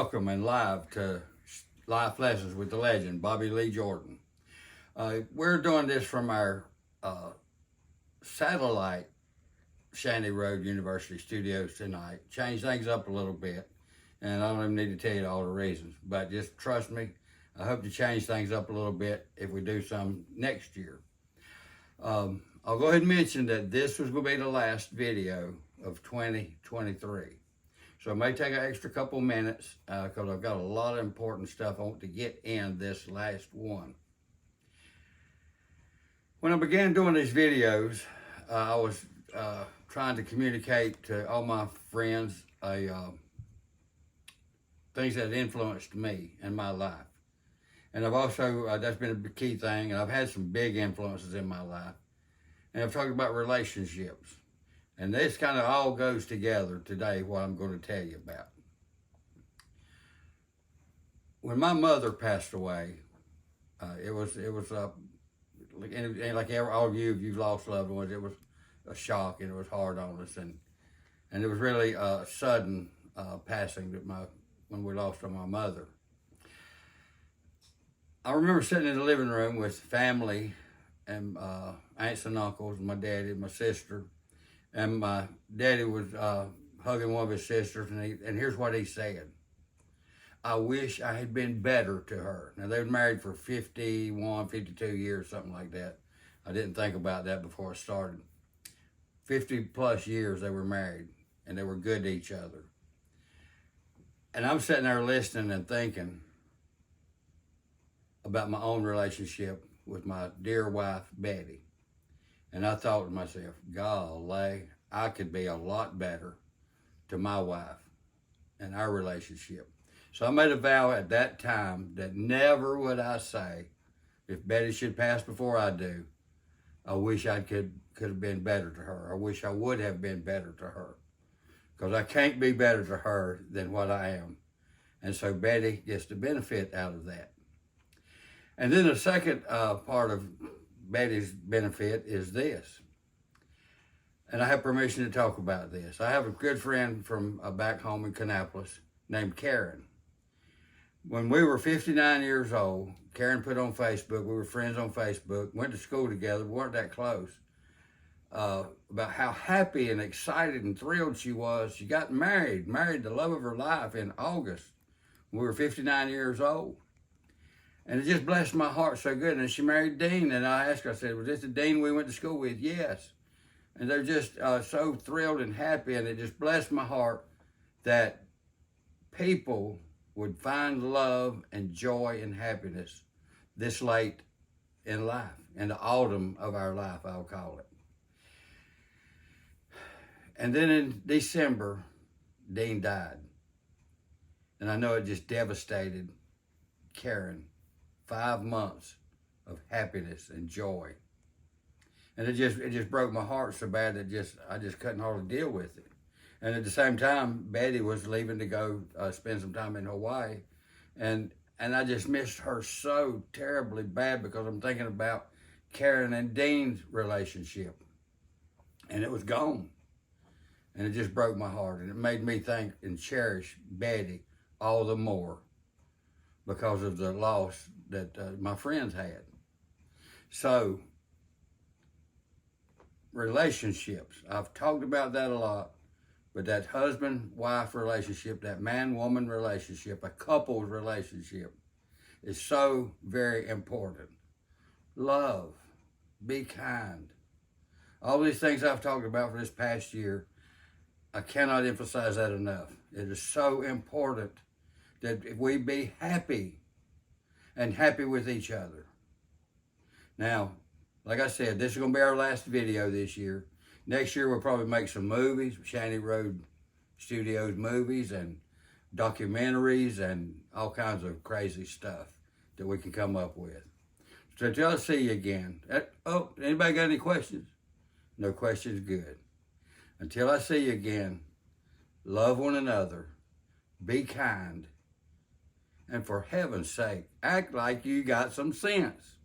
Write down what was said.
welcome and live to Life Lessons with the legend, Bobby Lee Jordan. We're doing this from our satellite Shanty Road University studios tonight. Change things up a little bit, and I don't even need to tell you all the reasons, but just trust me, I hope to change things up a little bit if we do some next year. I'll go ahead and mention that this was going to be the last video of 2023. So it may take an extra couple minutes because I've got a lot of important stuff I want to get in this last one. When I began doing these videos, I was trying to communicate to all my friends things that influenced me in my life. And I've also, that's been a key thing, and I've had some big influences in my life. And I've talked about relationships. And this kind of all goes together today, what I'm going to tell you about. When my mother passed away, it was like all of you, if you've lost loved ones, it was a shock and it was hard on us. And it was really a sudden passing when we lost my mother. I remember sitting in the living room with family and aunts and uncles, my daddy, and my sister. And my daddy was hugging one of his sisters, and here's what he said. I wish I had been better to her. Now, they were married for 51, 52 years, something like that. I didn't think about that before I started. 50 plus years they were married, and they were good to each other. And I'm sitting there listening and thinking about my own relationship with my dear wife, Betty. And I thought to myself, golly, I could be a lot better to my wife and our relationship. So I made a vow at that time that never would I say, if Betty should pass before I do, I wish I could have been better to her. I wish I would have been better to her. Because I can't be better to her than what I am. And so Betty gets the benefit out of that. And then the second part of Betty's benefit is this. And I have permission to talk about this. I have a good friend from back home in Kannapolis named Karen. When we were 59 years old, Karen put on Facebook, we were friends on Facebook, went to school together, weren't that close, about how happy and excited and thrilled she was. She got married the love of her life in August. We were 59 years old. And it just blessed my heart so good. And she married Dean, and I asked her, I said, was this the Dean we went to school with? Yes. And they're just so thrilled and happy, and it just blessed my heart that people would find love and joy and happiness this late in life, in the autumn of our life, I'll call it. And then in December, Dean died. And I know it just devastated Karen. 5 months of happiness and joy. And it just broke my heart so bad that I just couldn't hardly deal with it. And at the same time, Betty was leaving to go spend some time in Hawaii. And I just missed her so terribly bad because I'm thinking about Karen and Dean's relationship. And it was gone. And it just broke my heart. And it made me think and cherish Betty all the more because of the loss that my friends had. So, relationships. I've talked about that a lot, but that husband-wife relationship, that man-woman relationship, a couple's relationship is so very important. Love, be kind. All these things I've talked about for this past year, I cannot emphasize that enough. It is so important that if we be happy and happy with each other. Now, like I said, this is going to be our last video this year. Next year, we'll probably make some movies, Shanty Road Studios movies and documentaries and all kinds of crazy stuff that we can come up with. So until I see you again. Oh, anybody got any questions? No questions, good. Until I see you again, love one another, be kind, and for heaven's sake, act like you got some sense.